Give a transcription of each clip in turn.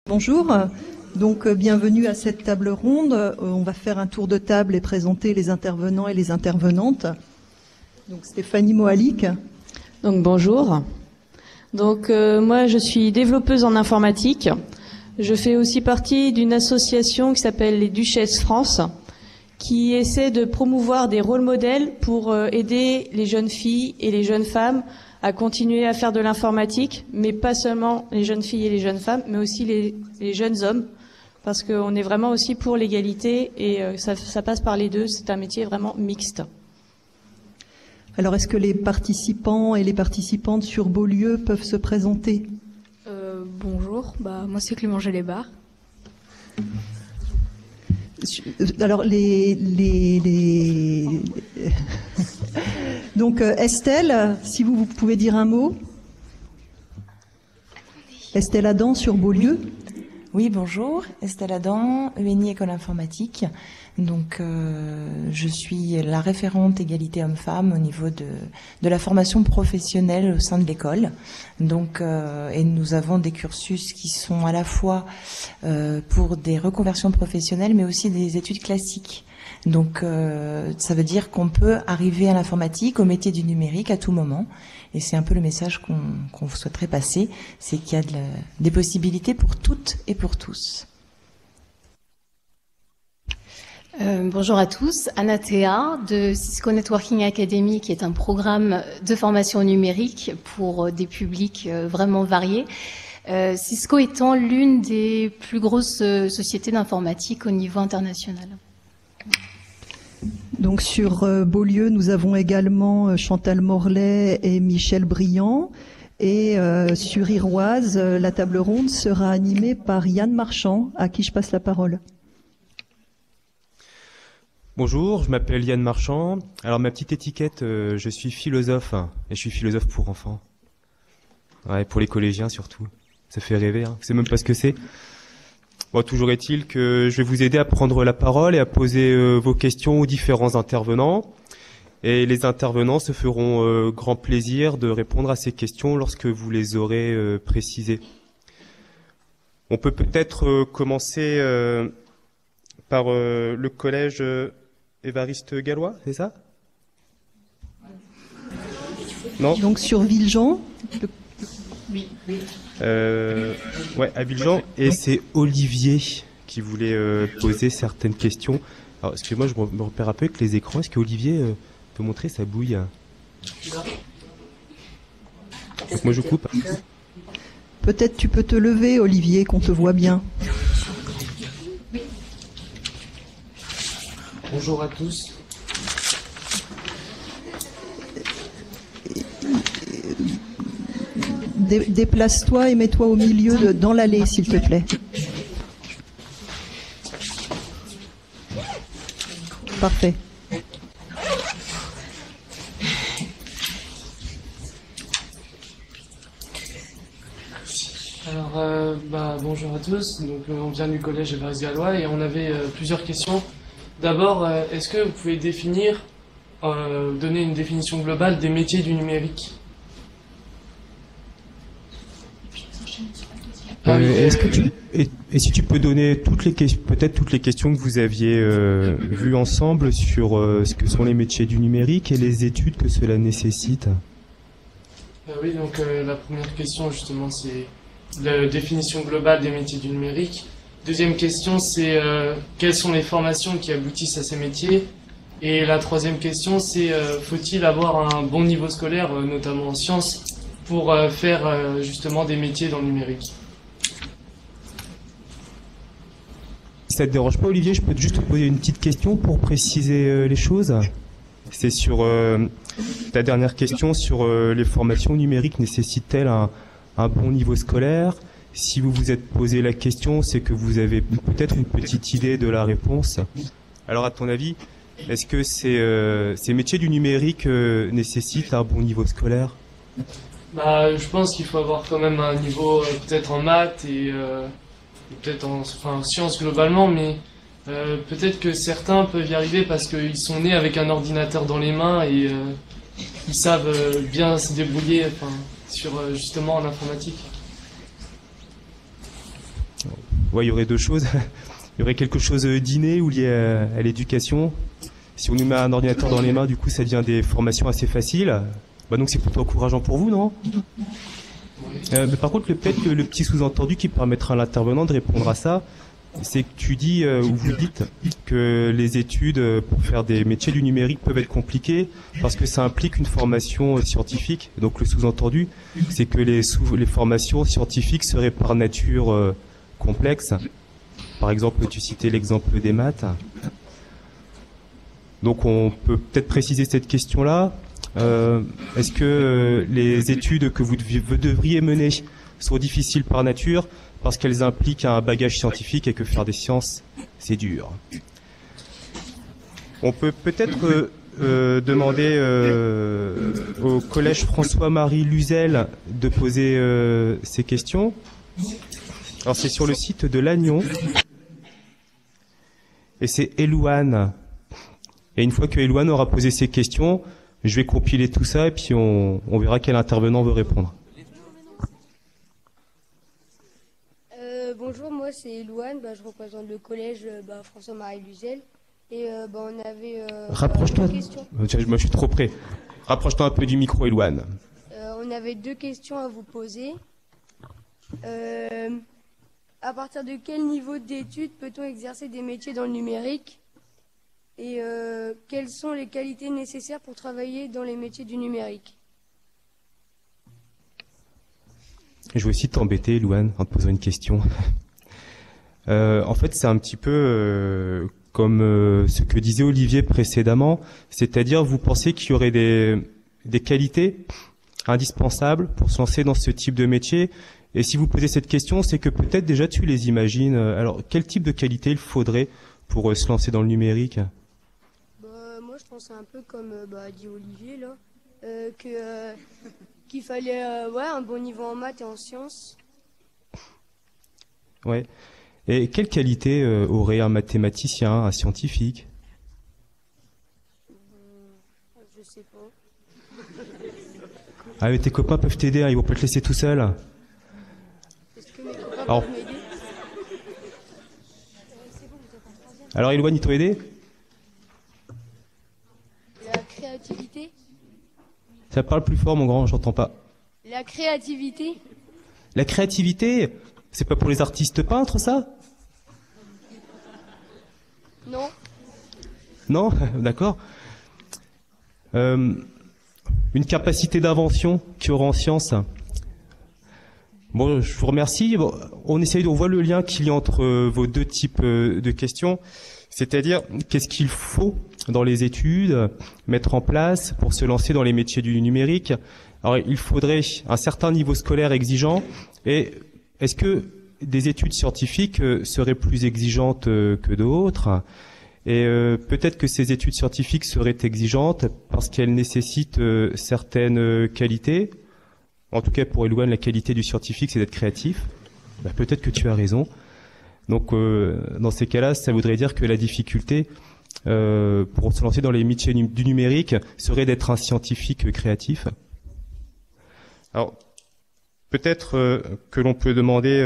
Bonjour, donc bienvenue à cette table ronde. On va faire un tour de table et présenter les intervenants et les intervenantes. Donc Stéphanie Moalik. Donc bonjour. Donc moi je suis développeuse en informatique. Je fais aussi partie d'une association qui s'appelle les Duchesses France, qui essaie de promouvoir des rôles modèles pour aider les jeunes filles et les jeunes femmes à continuer à faire de l'informatique, mais pas seulement les jeunes filles et les jeunes femmes, mais aussi les jeunes hommes, parce qu'on est vraiment aussi pour l'égalité et ça passe par les deux. C'est un métier vraiment mixte. Alors, est-ce que les participants et les participantes sur Beaulieu peuvent se présenter ? Bonjour, moi c'est Clément Gélébar. Alors, Donc, Estelle, si vous pouvez dire un mot. Estelle Adam sur Beaulieu. Oui, bonjour. Estelle Adam, ENI École Informatique. Donc, je suis la référente égalité homme-femme au niveau de la formation professionnelle au sein de l'école. Donc, et nous avons des cursus qui sont à la fois pour des reconversions professionnelles, mais aussi des études classiques. Donc, ça veut dire qu'on peut arriver à l'informatique, au métier du numérique à tout moment. Et c'est un peu le message qu'on souhaiterait passer, c'est qu'il y a des possibilités pour toutes et pour tous. Bonjour à tous, Anna Théa de Cisco Networking Academy, qui est un programme de formation numérique pour des publics vraiment variés. Cisco étant l'une des plus grosses sociétés d'informatique au niveau international. Donc sur Beaulieu, nous avons également Chantal Morlet et Michel Briand. Et sur Iroise, la table ronde sera animée par Yann Marchand, à qui je passe la parole. Bonjour, je m'appelle Yann Marchand. Alors ma petite étiquette, je suis philosophe, et je suis philosophe pour enfants. Ouais, pour les collégiens surtout. Ça fait rêver, hein. Vous savez même pas ce que c'est. Bon, toujours est-il que je vais vous aider à prendre la parole et à poser vos questions aux différents intervenants. Et les intervenants se feront grand plaisir de répondre à ces questions lorsque vous les aurez précisées. On peut peut-être commencer par le collège Évariste Gallois, c'est ça? Non? Donc sur Villejean. Oui. Ouais, à Villejean. Et c'est Olivier qui voulait poser certaines questions. Alors, excusez-moi, je me repère un peu avec les écrans. Est-ce que Olivier peut montrer sa bouille? Donc moi, je coupe. Peut-être tu peux te lever, Olivier, qu'on te voit bien. Bonjour à tous. Déplace-toi et mets-toi au milieu dans l'allée, s'il te plaît. Parfait. Alors, bonjour à tous. Donc, on vient du collège Évariste Gallois et on avait plusieurs questions. D'abord, est-ce que vous pouvez donner une définition globale des métiers du numérique? Et si tu peux donner peut-être toutes les questions que vous aviez vues ensemble sur ce que sont les métiers du numérique et les études que cela nécessite. Oui, donc la première question justement c'est la définition globale des métiers du numérique. Deuxième question c'est quelles sont les formations qui aboutissent à ces métiers. Et la troisième question c'est faut-il avoir un bon niveau scolaire, notamment en sciences, pour faire justement des métiers dans le numérique. Si ça te dérange pas, Olivier, je peux juste te poser une petite question pour préciser les choses. C'est sur ta dernière question sur les formations numériques nécessitent-elles un bon niveau scolaire? Si vous vous êtes posé la question, c'est que vous avez peut-être une petite idée de la réponse. Alors, à ton avis, est-ce que ces métiers du numérique nécessitent un bon niveau scolaire? Je pense qu'il faut avoir quand même un niveau peut-être en maths et peut-être en sciences globalement, mais peut-être que certains peuvent y arriver parce qu'ils sont nés avec un ordinateur dans les mains et ils savent bien se débrouiller sur justement en informatique. Ouais, il y aurait deux choses. Il y aurait quelque chose d'inné ou lié à l'éducation. Si on nous met un ordinateur dans les mains, du coup, ça devient des formations assez faciles. Bah donc c'est plutôt encourageant pour vous, non? Mais par contre, peut-être que le petit sous-entendu qui permettra à l'intervenant de répondre à ça, c'est que tu dis, ou vous dites, que les études pour faire des métiers du numérique peuvent être compliquées parce que ça implique une formation scientifique. Donc le sous-entendu, c'est que les formations scientifiques seraient par nature complexes. Par exemple, tu citais l'exemple des maths. Donc on peut peut-être préciser cette question-là. Est-ce que les études que vous devriez mener sont difficiles par nature parce qu'elles impliquent un bagage scientifique et que faire des sciences, c'est dur? On peut peut-être demander au collège François-Marie Luzel de poser ces questions. Alors c'est sur le site de Lannion et c'est Elouane. Et une fois que Elouane aura posé ses questions, je vais compiler tout ça et puis on verra quel intervenant veut répondre. Bonjour, moi c'est Elouane, je représente le collège François-Marie Luzel. Et on avait Rapproche-toi. deux questions. Moi je suis trop près. Rapproche-toi un peu du micro, Elouane. On avait deux questions à vous poser. À partir de quel niveau d'études peut-on exercer des métiers dans le numérique? Et quelles sont les qualités nécessaires pour travailler dans les métiers du numérique? Je vais aussi t'embêter, Louane, en te posant une question. En fait, c'est un petit peu comme ce que disait Olivier précédemment, c'est-à-dire vous pensez qu'il y aurait des qualités indispensables pour se lancer dans ce type de métier. Et si vous posez cette question, c'est que peut-être déjà tu les imagines. Alors, quel type de qualité il faudrait pour se lancer dans le numérique? Moi, je pense un peu comme dit Olivier là, qu'il fallait un bon niveau en maths et en sciences. Ouais. Et quelle qualité aurait un mathématicien, un scientifique? Je sais pas. Ah, mais tes copains peuvent t'aider, hein, ils vont pas te laisser tout seul. Est-ce que mes copains peuvent m'aider? Alors, Elouane, ils t'ont aidé? La créativité. Ça parle plus fort, mon grand, j'entends pas. La créativité. La créativité, c'est pas pour les artistes peintres, ça? Non. Non? D'accord. Une capacité d'invention qu'il y aura en science. Bon, je vous remercie. Bon, on voit le lien qu'il y a entre vos deux types de questions. C'est-à-dire, qu'est-ce qu'il faut dans les études mettre en place pour se lancer dans les métiers du numérique? Alors, il faudrait un certain niveau scolaire exigeant. Et est-ce que des études scientifiques seraient plus exigeantes que d'autres? Et peut-être que ces études scientifiques seraient exigeantes parce qu'elles nécessitent certaines qualités. En tout cas, pour Elouane, la qualité du scientifique, c'est d'être créatif. Peut-être que tu as raison. Donc, dans ces cas-là, ça voudrait dire que la difficulté pour se lancer dans les métiers du numérique serait d'être un scientifique créatif. Alors, peut-être que l'on peut demander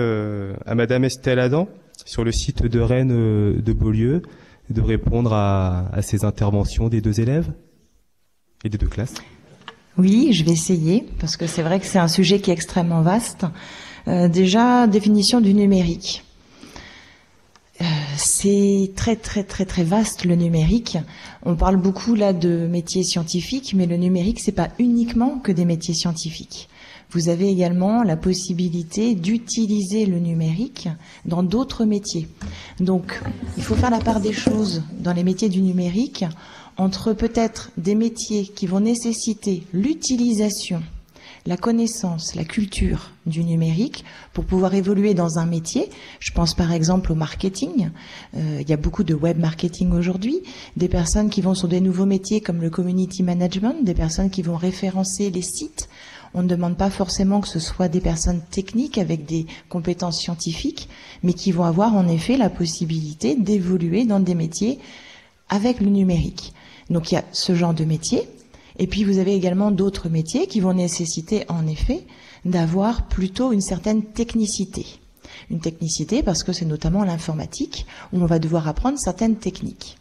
à Madame Estelle Adam, sur le site de Rennes de Beaulieu, de répondre à ces interventions des deux élèves et des deux classes. Oui, je vais essayer, parce que c'est vrai que c'est un sujet qui est extrêmement vaste. Déjà, définition du numérique. C'est très très très très vaste le numérique. On parle beaucoup là de métiers scientifiques, mais le numérique c'est pas uniquement que des métiers scientifiques. Vous avez également la possibilité d'utiliser le numérique dans d'autres métiers. Donc, il faut faire la part des choses dans les métiers du numérique entre peut-être des métiers qui vont nécessiter l'utilisation, la connaissance, la culture du numérique pour pouvoir évoluer dans un métier. Je pense par exemple au marketing. Il y a beaucoup de web marketing aujourd'hui. Des personnes qui vont sur des nouveaux métiers comme le community management, des personnes qui vont référencer les sites. On ne demande pas forcément que ce soit des personnes techniques avec des compétences scientifiques, mais qui vont avoir en effet la possibilité d'évoluer dans des métiers avec le numérique. Donc il y a ce genre de métier. Et puis vous avez également d'autres métiers qui vont nécessiter en effet d'avoir plutôt une certaine technicité. Une technicité parce que c'est notamment l'informatique où on va devoir apprendre certaines techniques.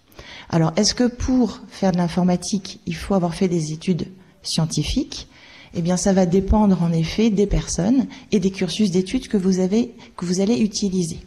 Alors, est-ce que pour faire de l'informatique, il faut avoir fait des études scientifiques ? Eh bien, ça va dépendre en effet des personnes et des cursus d'études que vous allez utiliser.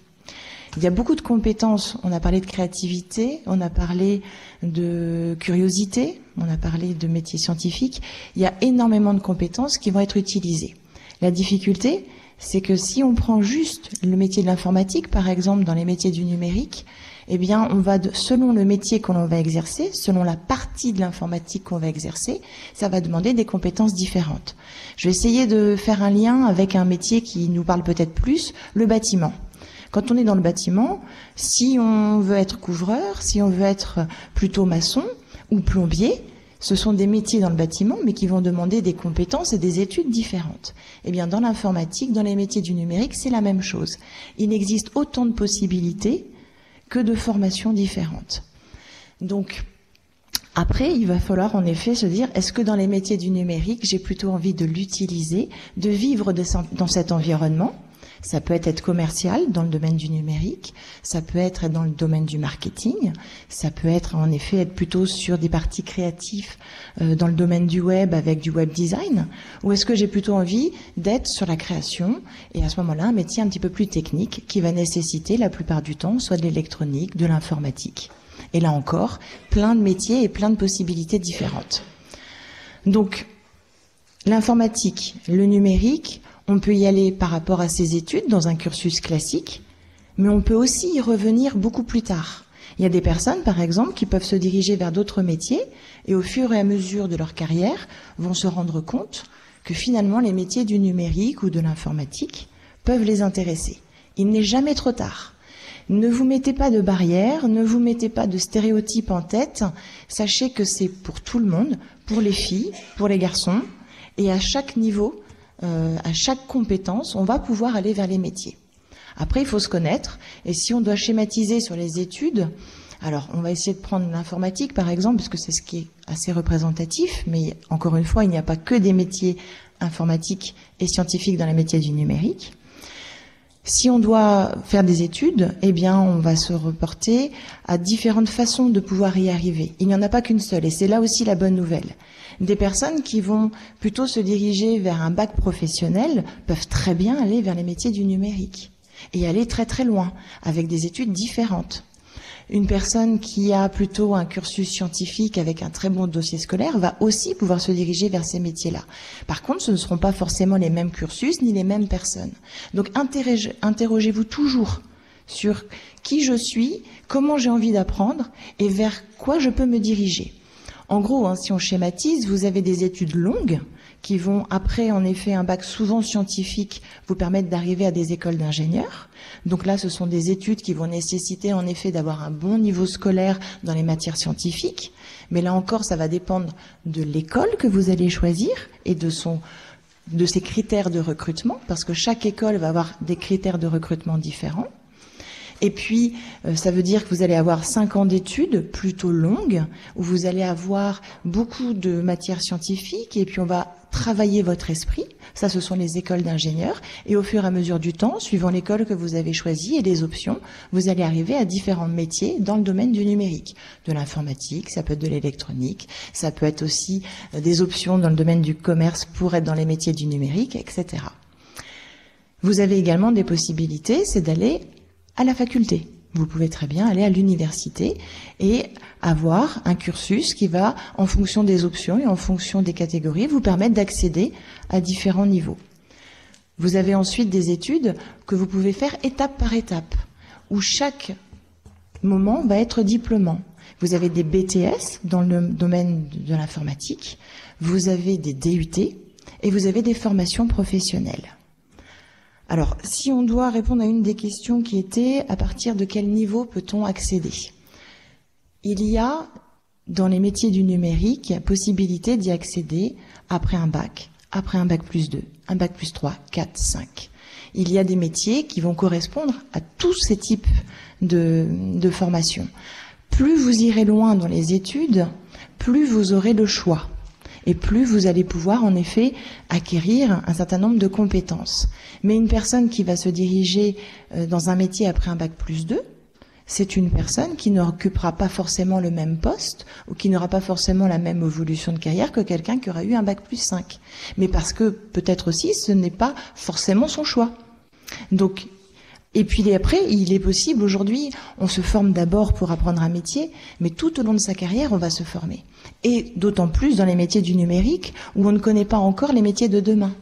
Il y a beaucoup de compétences. On a parlé de créativité, on a parlé de curiosité, on a parlé de métiers scientifiques. Il y a énormément de compétences qui vont être utilisées. La difficulté, c'est que si on prend juste le métier de l'informatique, par exemple dans les métiers du numérique, eh bien, on va selon le métier qu'on va exercer, selon la partie de l'informatique qu'on va exercer, ça va demander des compétences différentes. Je vais essayer de faire un lien avec un métier qui nous parle peut-être plus, le bâtiment. Quand on est dans le bâtiment, si on veut être couvreur, si on veut être plutôt maçon ou plombier, ce sont des métiers dans le bâtiment, mais qui vont demander des compétences et des études différentes. Eh bien, dans l'informatique, dans les métiers du numérique, c'est la même chose. Il existe autant de possibilités que de formations différentes. Donc, après, il va falloir en effet se dire, est-ce que dans les métiers du numérique, j'ai plutôt envie de l'utiliser, de vivre dans cet environnement ? Ça peut être commercial dans le domaine du numérique, ça peut être dans le domaine du marketing, ça peut être en effet être plutôt sur des parties créatives dans le domaine du web avec du web design, ou est-ce que j'ai plutôt envie d'être sur la création et à ce moment-là un métier un petit peu plus technique qui va nécessiter la plupart du temps soit de l'électronique, de l'informatique. Et là encore, plein de métiers et plein de possibilités différentes. Donc, l'informatique, le numérique, on peut y aller par rapport à ses études dans un cursus classique, mais on peut aussi y revenir beaucoup plus tard. Il y a des personnes, par exemple, qui peuvent se diriger vers d'autres métiers et au fur et à mesure de leur carrière vont se rendre compte que finalement les métiers du numérique ou de l'informatique peuvent les intéresser. Il n'est jamais trop tard. Ne vous mettez pas de barrières, ne vous mettez pas de stéréotypes en tête. Sachez que c'est pour tout le monde, pour les filles, pour les garçons, et à chaque niveau, à chaque compétence, on va pouvoir aller vers les métiers. Après, il faut se connaître, et si on doit schématiser sur les études, alors on va essayer de prendre l'informatique par exemple, parce que c'est ce qui est assez représentatif, mais encore une fois, il n'y a pas que des métiers informatiques et scientifiques dans les métiers du numérique. Si on doit faire des études, eh bien, on va se reporter à différentes façons de pouvoir y arriver. Il n'y en a pas qu'une seule, et c'est là aussi la bonne nouvelle. Des personnes qui vont plutôt se diriger vers un bac professionnel peuvent très bien aller vers les métiers du numérique et aller très très loin, avec des études différentes. Une personne qui a plutôt un cursus scientifique avec un très bon dossier scolaire va aussi pouvoir se diriger vers ces métiers-là. Par contre, ce ne seront pas forcément les mêmes cursus ni les mêmes personnes. Donc, interrogez-vous toujours sur qui je suis, comment j'ai envie d'apprendre et vers quoi je peux me diriger. En gros, si on schématise, vous avez des études longues qui vont, après, en effet, un bac souvent scientifique, vous permettre d'arriver à des écoles d'ingénieurs. Donc là, ce sont des études qui vont nécessiter, en effet, d'avoir un bon niveau scolaire dans les matières scientifiques. Mais là encore, ça va dépendre de l'école que vous allez choisir et de ses critères de recrutement, parce que chaque école va avoir des critères de recrutement différents. Et puis, ça veut dire que vous allez avoir 5 ans d'études plutôt longues, où vous allez avoir beaucoup de matières scientifiques, et puis on va travailler votre esprit. Ça, ce sont les écoles d'ingénieurs. Et au fur et à mesure du temps, suivant l'école que vous avez choisie et les options, vous allez arriver à différents métiers dans le domaine du numérique. De l'informatique, ça peut être de l'électronique, ça peut être aussi des options dans le domaine du commerce pour être dans les métiers du numérique, etc. Vous avez également des possibilités, c'est d'aller à la faculté. Vous pouvez très bien aller à l'université et avoir un cursus qui va, en fonction des options et en fonction des catégories, vous permettre d'accéder à différents niveaux. Vous avez ensuite des études que vous pouvez faire étape par étape, où chaque moment va être diplômant. Vous avez des BTS dans le domaine de l'informatique, vous avez des DUT et vous avez des formations professionnelles. Alors, si on doit répondre à une des questions qui était à partir de quel niveau peut-on accéder ? Il y a, dans les métiers du numérique, possibilité d'y accéder après un bac plus 2, un bac plus 3, 4, 5. Il y a des métiers qui vont correspondre à tous ces types de formations. Plus vous irez loin dans les études, plus vous aurez le choix. et plus vous allez pouvoir en effet acquérir un certain nombre de compétences. Mais une personne qui va se diriger dans un métier après un bac+2, c'est une personne qui n'occupera pas forcément le même poste ou qui n'aura pas forcément la même évolution de carrière que quelqu'un qui aura eu un bac+5. Mais parce que peut-être aussi ce n'est pas forcément son choix. Donc, et puis après, il est possible aujourd'hui, on se forme d'abord pour apprendre un métier, mais tout au long de sa carrière, on va se former. Et d'autant plus dans les métiers du numérique où on ne connaît pas encore les métiers de demain.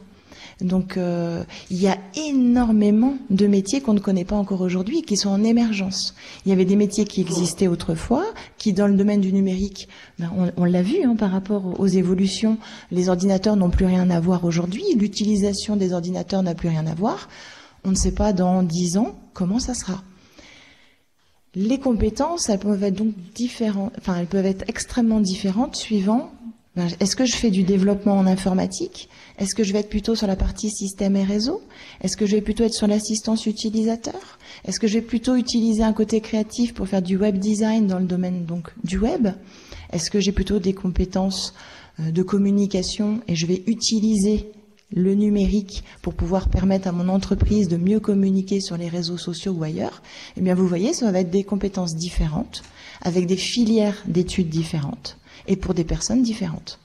Donc il y a énormément de métiers qu'on ne connaît pas encore aujourd'hui et qui sont en émergence. Il y avait des métiers qui existaient autrefois, qui dans le domaine du numérique, on l'a vu par rapport aux évolutions, les ordinateurs n'ont plus rien à voir aujourd'hui, l'utilisation des ordinateurs n'a plus rien à voir. On ne sait pas dans 10 ans comment ça sera. Les compétences, elles peuvent être donc différentes, enfin elles peuvent être extrêmement différentes suivant est-ce que je fais du développement en informatique? Est-ce que je vais être plutôt sur la partie système et réseau? Est-ce que je vais plutôt être sur l'assistance utilisateur? Est-ce que je vais plutôt utiliser un côté créatif pour faire du web design dans le domaine donc du web? Est-ce que j'ai plutôt des compétences de communication et je vais utiliser le numérique pour pouvoir permettre à mon entreprise de mieux communiquer sur les réseaux sociaux ou ailleurs? Eh bien, vous voyez, ça va être des compétences différentes, avec des filières d'études différentes, et pour des personnes différentes.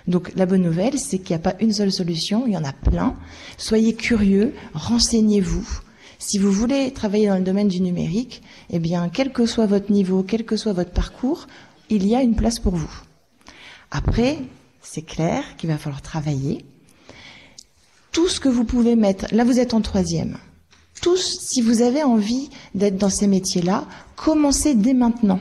Donc, la bonne nouvelle, c'est qu'il n'y a pas une seule solution, il y en a plein. Soyez curieux, renseignez-vous. Si vous voulez travailler dans le domaine du numérique, eh bien, quel que soit votre niveau, quel que soit votre parcours, il y a une place pour vous. Après, c'est clair qu'il va falloir travailler. Tout ce que vous pouvez mettre, là vous êtes en 3e, tous, si vous avez envie d'être dans ces métiers-là, commencez dès maintenant.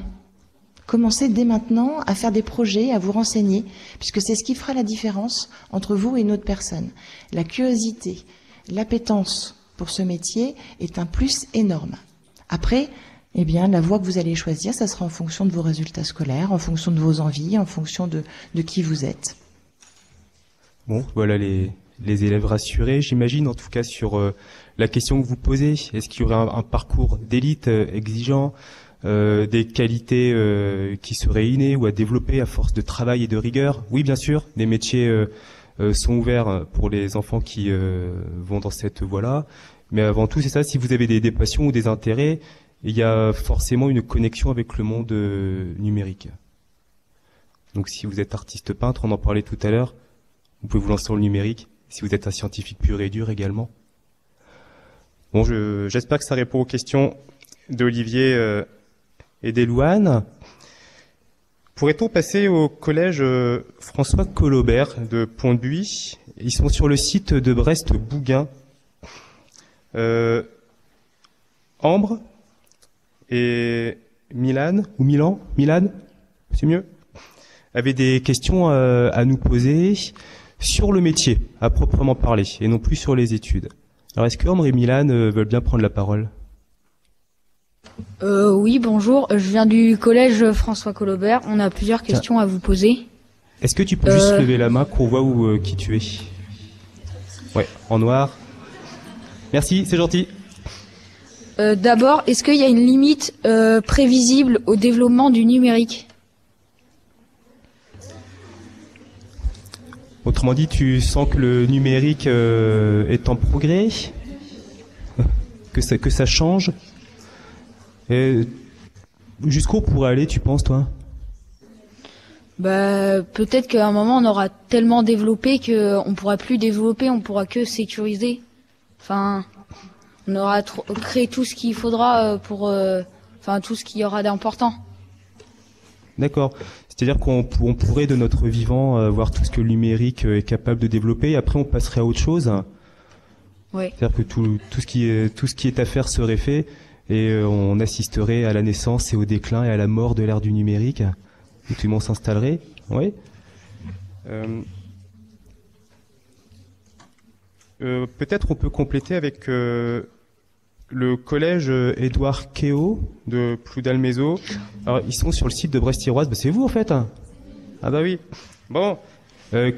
Commencez dès maintenant à faire des projets, à vous renseigner, puisque c'est ce qui fera la différence entre vous et une autre personne. La curiosité, l'appétence pour ce métier est un plus énorme. Après, eh bien, la voie que vous allez choisir, ça sera en fonction de vos résultats scolaires, en fonction de vos envies, en fonction de qui vous êtes. Bon, voilà les élèves rassurés, j'imagine, en tout cas sur la question que vous posez. Est-ce qu'il y aurait un parcours d'élite exigeant, des qualités qui seraient innées ou à développer à force de travail et de rigueur? Oui, bien sûr, les métiers sont ouverts pour les enfants qui vont dans cette voie-là. Mais avant tout, c'est ça, si vous avez des passions ou des intérêts, il y a forcément une connexion avec le monde numérique. Donc si vous êtes artiste peintre, on en parlait tout à l'heure, vous pouvez vous lancer dans le numérique. Si vous êtes un scientifique pur et dur également. Bon, j'espère que ça répond aux questions d'Olivier et d'Élouane. Pourrait-on passer au collège François Collobert de Pont-de-Buis? Ils sont sur le site de Brest-Bougain. Ambre et Milan, c'est mieux, avaient des questions à nous poser sur le métier, à proprement parler, et non plus sur les études. Alors, est-ce que Ambre et Milan veulent bien prendre la parole? Oui, bonjour. Je viens du collège François Collobert. On a plusieurs questions à vous poser. Est-ce que tu peux juste lever la main qu'on voit où qui tu es? Ouais, en noir. Merci, c'est gentil. D'abord, est-ce qu'il y a une limite prévisible au développement du numérique? Autrement dit, tu sens que le numérique est en progrès, que ça change. Jusqu'où on pourrait aller, tu penses, toi? Bah, peut-être qu'à un moment on aura tellement développé qu'on pourra plus développer, on pourra que sécuriser. Enfin, on aura créé tout ce qu'il faudra pour, tout ce qu'il y aura d'important. D'accord. C'est-à-dire qu'on pourrait de notre vivant voir tout ce que le numérique est capable de développer, et après on passerait à autre chose. Oui. C'est-à-dire que tout ce qui est à faire serait fait, et on assisterait à la naissance et au déclin et à la mort de l'ère du numérique, et tout le monde s'installerait. Oui. Peut-être on peut compléter avec le collège Édouard Kéo de Ploudalmézeau. Alors, ils sont sur le site de Brest-Iroise. Bah, c'est vous, en fait. Ah bah oui. Bon.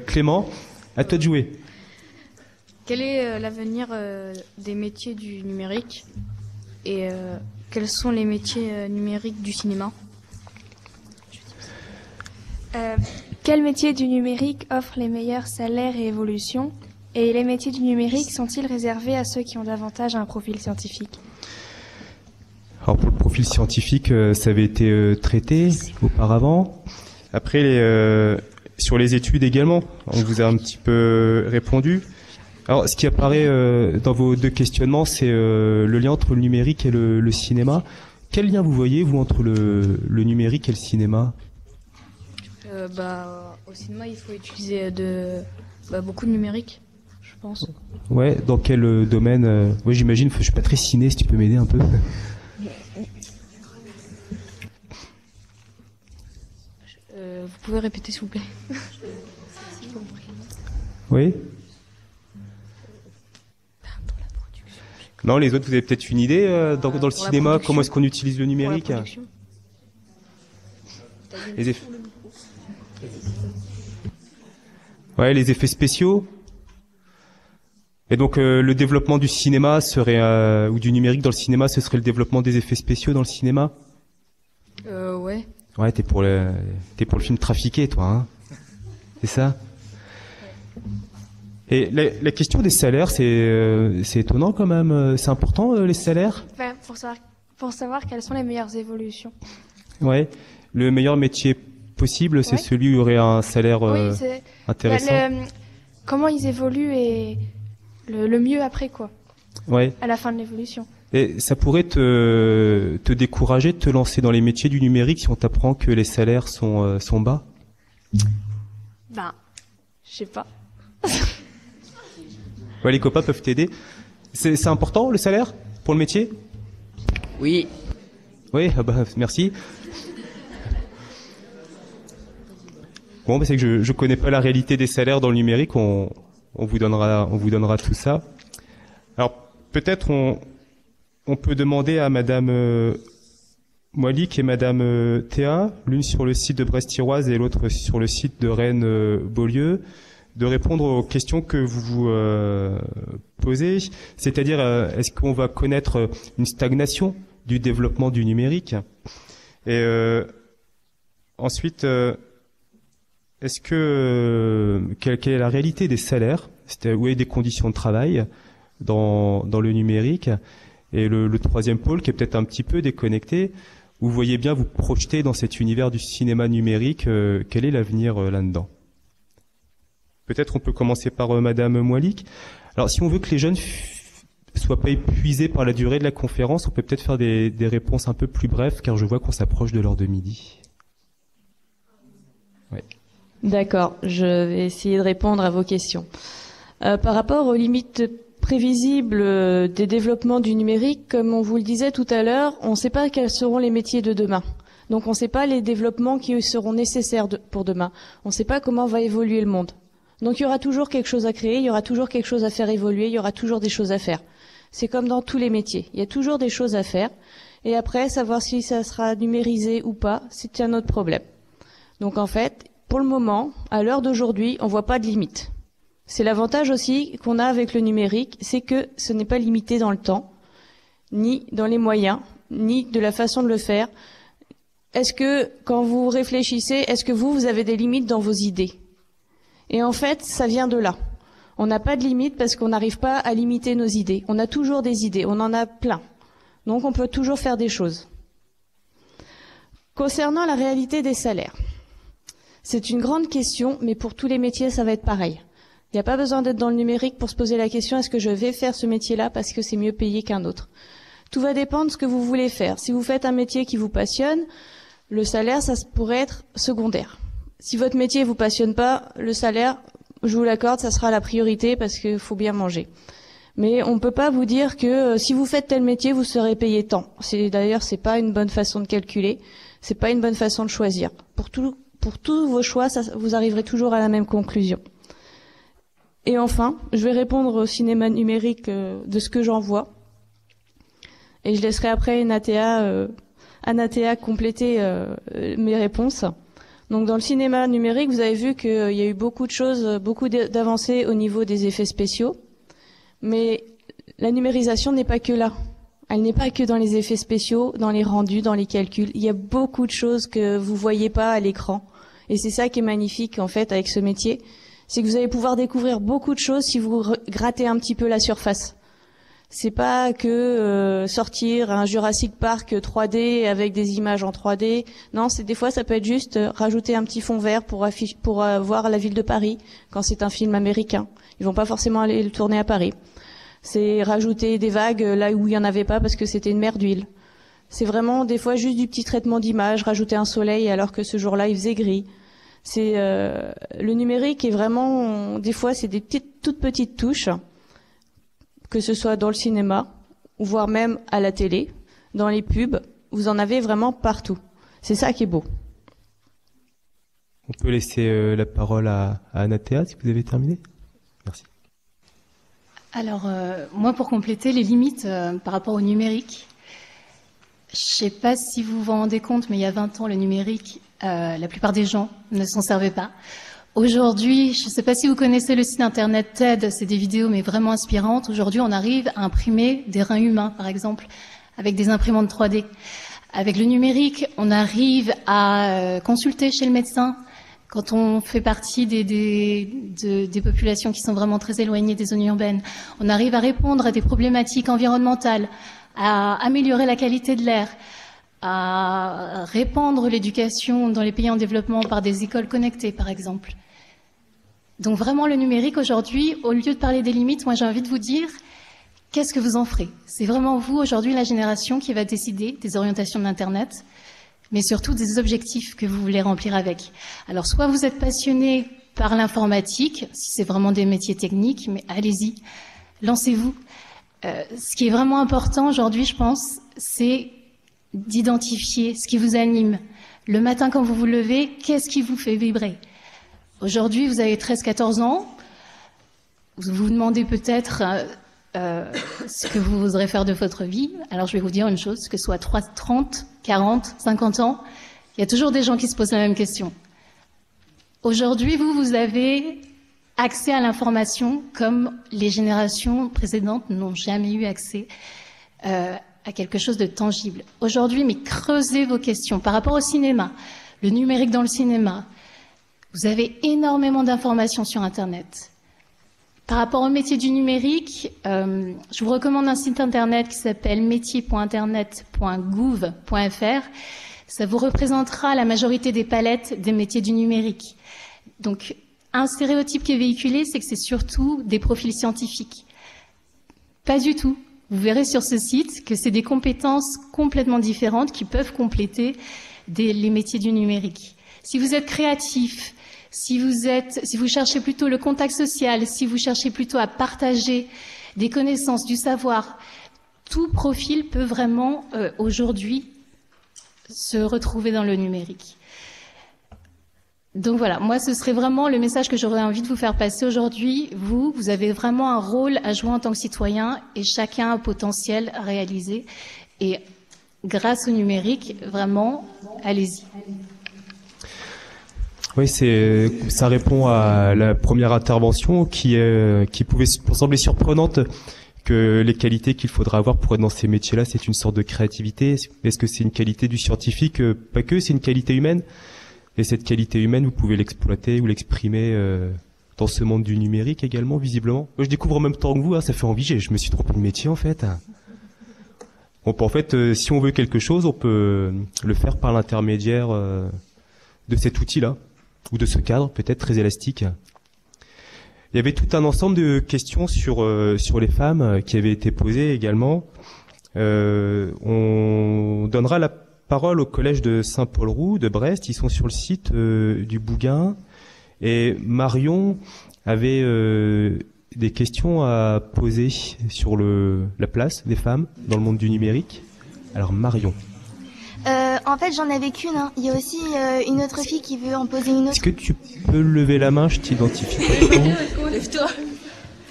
Clément, à toi de jouer. Quel est l'avenir des métiers du numérique et quels sont les métiers numériques du cinéma? Quels métiers du numérique offrent les meilleurs salaires et évolutions? Et les métiers du numérique sont-ils réservés à ceux qui ont davantage un profil scientifique? Alors pour le profil scientifique, ça avait été traité auparavant. Après, sur les études également, on vous a un petit peu répondu. Alors, ce qui apparaît dans vos deux questionnements, c'est le lien entre le numérique et le cinéma. Quel lien vous voyez, vous, entre le numérique et le cinéma? Au cinéma, il faut utiliser beaucoup de numérique, je pense. Ouais, dans quel domaine? Ouais, j'imagine, je suis pas très ciné, si tu peux m'aider un peu. Vous pouvez répéter, s'il vous plaît? Oui. Non, les autres, vous avez peut-être une idée dans le cinéma, comment est-ce qu'on utilise le numérique? Les effets. Ouais, les effets spéciaux. Et donc le développement du cinéma serait ou du numérique dans le cinéma, ce serait le développement des effets spéciaux dans le cinéma? Ouais. Ouais, t'es pour le film trafiqué, toi, hein? C'est ça? Et la question des salaires, c'est étonnant quand même. C'est important les salaires? Pour savoir quelles sont les meilleures évolutions. Ouais. Le meilleur métier possible, c'est celui où il y aurait un salaire intéressant. Comment ils évoluent et le mieux après, quoi. Ouais. À la fin de l'évolution. Et ça pourrait te décourager de te lancer dans les métiers du numérique si on t'apprend que les salaires sont bas? Je sais pas. Ouais, les copains peuvent t'aider. C'est important le salaire pour le métier? Oui. Oui, merci. Bon, c'est que je connais pas la réalité des salaires dans le numérique. On vous donnera tout ça. Alors peut-être on peut demander à Madame Moalik et Madame Théa, l'une sur le site de Brest-Iroise et l'autre sur le site de Rennes-Beaulieu, de répondre aux questions que vous vous posez. C'est-à-dire, est-ce qu'on va connaître une stagnation du développement du numérique? Et ensuite, est-ce que quelle est la réalité des salaires, où est des conditions de travail dans le numérique? Et le troisième pôle qui est peut-être un petit peu déconnecté, vous voyez bien vous projeter dans cet univers du cinéma numérique, quel est l'avenir là-dedans? Peut-être on peut commencer par Madame Moalik. Alors si on veut que les jeunes soient pas épuisés par la durée de la conférence, on peut peut-être faire des réponses un peu plus brèves, car je vois qu'on s'approche de l'heure de midi. Ouais. D'accord, je vais essayer de répondre à vos questions. Par rapport aux limites prévisibles des développements du numérique, comme on vous le disait tout à l'heure, on ne sait pas quels seront les métiers de demain. Donc on ne sait pas les développements qui seront nécessaires pour demain. On ne sait pas comment va évoluer le monde. Donc il y aura toujours quelque chose à créer, il y aura toujours quelque chose à faire évoluer, il y aura toujours des choses à faire. C'est comme dans tous les métiers, il y a toujours des choses à faire. Et après, savoir si ça sera numérisé ou pas, c'est un autre problème. Donc en fait, pour le moment, à l'heure d'aujourd'hui, on voit pas de limite. C'est l'avantage aussi qu'on a avec le numérique, c'est que ce n'est pas limité dans le temps, ni dans les moyens, ni de la façon de le faire. Est-ce que, quand vous réfléchissez, est-ce que vous avez des limites dans vos idées? Et en fait, ça vient de là. On n'a pas de limite parce qu'on n'arrive pas à limiter nos idées. On a toujours des idées, on en a plein. Donc on peut toujours faire des choses. Concernant la réalité des salaires, c'est une grande question, mais pour tous les métiers, ça va être pareil. Il n'y a pas besoin d'être dans le numérique pour se poser la question, est-ce que je vais faire ce métier-là parce que c'est mieux payé qu'un autre? Tout va dépendre de ce que vous voulez faire. Si vous faites un métier qui vous passionne, le salaire, ça pourrait être secondaire. Si votre métier vous passionne pas, le salaire, je vous l'accorde, ça sera la priorité parce qu'il faut bien manger. Mais on peut pas vous dire que si vous faites tel métier, vous serez payé tant. D'ailleurs, c'est pas une bonne façon de calculer. C'est pas une bonne façon de choisir. Pour tous vos choix, vous arriverez toujours à la même conclusion. Et enfin, je vais répondre au cinéma numérique de ce que j'en vois. Et je laisserai après Anathea compléter mes réponses. Donc dans le cinéma numérique, vous avez vu qu'il y a eu beaucoup de choses, beaucoup d'avancées au niveau des effets spéciaux. Mais la numérisation n'est pas que là. Elle n'est pas que dans les effets spéciaux, dans les rendus, dans les calculs. Il y a beaucoup de choses que vous voyez pas à l'écran Et c'est ça qui est magnifique en fait avec ce métier, c'est que vous allez pouvoir découvrir beaucoup de choses si vous grattez un petit peu la surface. C'est pas que sortir un Jurassic Park 3D avec des images en 3D. Non, c'est des fois ça peut être juste rajouter un petit fond vert pour voir la ville de Paris quand c'est un film américain. Ils vont pas forcément aller le tourner à Paris. C'est rajouter des vagues là où il y en avait pas parce que c'était une mer d'huile. C'est vraiment des fois juste du petit traitement d'image, rajouter un soleil alors que ce jour-là il faisait gris. C'est le numérique est vraiment des fois c'est des toutes petites touches, que ce soit dans le cinéma ou voire même à la télé, dans les pubs, vous en avez vraiment partout. C'est ça qui est beau. On peut laisser la parole à Anathea si vous avez terminé. Merci. Alors moi pour compléter les limites par rapport au numérique, je sais pas si vous vous rendez compte, mais il y a 20 ans le numérique, la plupart des gens ne s'en servaient pas. Aujourd'hui, je ne sais pas si vous connaissez le site internet TED, c'est des vidéos mais vraiment inspirantes. Aujourd'hui, on arrive à imprimer des reins humains, par exemple, avec des imprimantes 3D. Avec le numérique, on arrive à consulter chez le médecin quand on fait partie des populations qui sont vraiment très éloignées des zones urbaines. On arrive à répondre à des problématiques environnementales, à améliorer la qualité de l'air, à répandre l'éducation dans les pays en développement par des écoles connectées, par exemple. Donc vraiment, le numérique aujourd'hui, au lieu de parler des limites, moi j'ai envie de vous dire, qu'est-ce que vous en ferez? C'est vraiment vous, aujourd'hui, la génération qui va décider des orientations de l'Internet, mais surtout des objectifs que vous voulez remplir avec. Alors soit vous êtes passionné par l'informatique, si c'est vraiment des métiers techniques, mais allez-y, lancez-vous. Ce qui est vraiment important aujourd'hui, je pense, c'est d'identifier ce qui vous anime. Le matin, quand vous vous levez, qu'est-ce qui vous fait vibrer? Aujourd'hui, vous avez 13-14 ans. Vous vous demandez peut-être ce que vous voudrez faire de votre vie. Alors, je vais vous dire une chose, que ce soit 30, 40, 50 ans, il y a toujours des gens qui se posent la même question. Aujourd'hui, vous avez accès à l'information comme les générations précédentes n'ont jamais eu accès à quelque chose de tangible. Aujourd'hui, mais creusez vos questions. Par rapport au cinéma, le numérique dans le cinéma, vous avez énormément d'informations sur Internet. Par rapport au métier du numérique, je vous recommande un site Internet qui s'appelle métier.internet.gouv.fr. Ça vous représentera la majorité des palettes des métiers du numérique. Donc, un stéréotype qui est véhiculé, c'est que c'est surtout des profils scientifiques. Pas du tout. Vous verrez sur ce site que c'est des compétences complètement différentes qui peuvent compléter les métiers du numérique. Si vous êtes créatif, si vous cherchez plutôt le contact social, si vous cherchez plutôt à partager des connaissances, du savoir, tout profil peut vraiment aujourd'hui se retrouver dans le numérique. Donc voilà, moi ce serait vraiment le message que j'aurais envie de vous faire passer aujourd'hui. Vous avez vraiment un rôle à jouer en tant que citoyen et chacun a un potentiel à réaliser. Et grâce au numérique, vraiment, allez-y. Oui, ça répond à la première intervention qui pouvait sembler surprenante, que les qualités qu'il faudra avoir pour être dans ces métiers-là, c'est une sorte de créativité. Est-ce que c'est une qualité du scientifique? Pas que, c'est une qualité humaine. Et cette qualité humaine, vous pouvez l'exploiter ou l'exprimer dans ce monde du numérique également, visiblement. Moi, je découvre en même temps que vous, ça fait envie, je me suis trompé de métier en fait. En fait, si on veut quelque chose, on peut le faire par l'intermédiaire de cet outil-là, ou de ce cadre peut-être très élastique. Il y avait tout un ensemble de questions sur les femmes qui avaient été posées également. On donnera la parole au collège de Saint-Paul-Roux de Brest. Ils sont sur le site du Bougain. Et Marion avait des questions à poser sur la place des femmes dans le monde du numérique. Alors Marion. En fait, j'en avais qu'une. Hein. Il y a aussi une autre fille qui veut en poser une autre. Est-ce que tu peux lever la main? Je t'identifie pas. Lève-toi.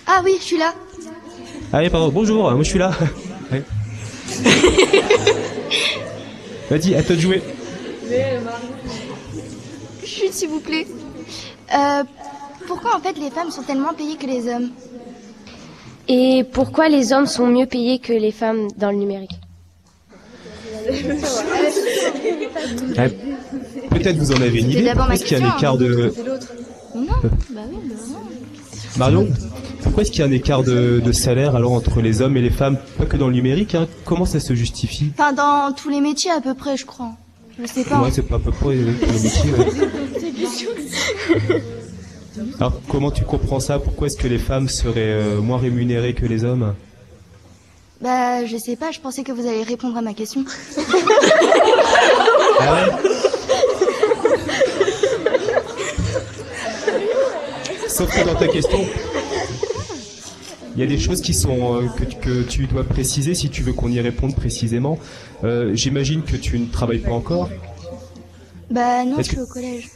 Ah oui, je suis là. Ah oui, pardon. Bonjour, moi je suis là. Ouais. Vas-y, à toi de jouer. Chut, s'il vous plaît. Pourquoi en fait les femmes sont tellement payées que les hommes? Et pourquoi les hommes sont mieux payés que les femmes dans le numérique? Peut-être vous en avez une idée. Pourquoi est-ce qu'il y a un écart de... Non, bah oui, bah non. Marion, pourquoi est-ce qu'il y a un écart de salaire alors entre les hommes et les femmes? Pas que dans le numérique, hein. Comment ça se justifie? Enfin, dans tous les métiers à peu près, je crois. Je sais pas. Ouais, c'est pas à peu près les métiers. Ouais. Alors, comment tu comprends ça? Pourquoi est-ce que les femmes seraient moins rémunérées que les hommes? Bah, je sais pas, je pensais que vous alliez répondre à ma question. Ah ouais? Sauf que dans ta question, il y a des choses qui sont que tu dois préciser si tu veux qu'on y réponde précisément. J'imagine que tu ne travailles pas encore. Bah non, Est-ce je suis au collège.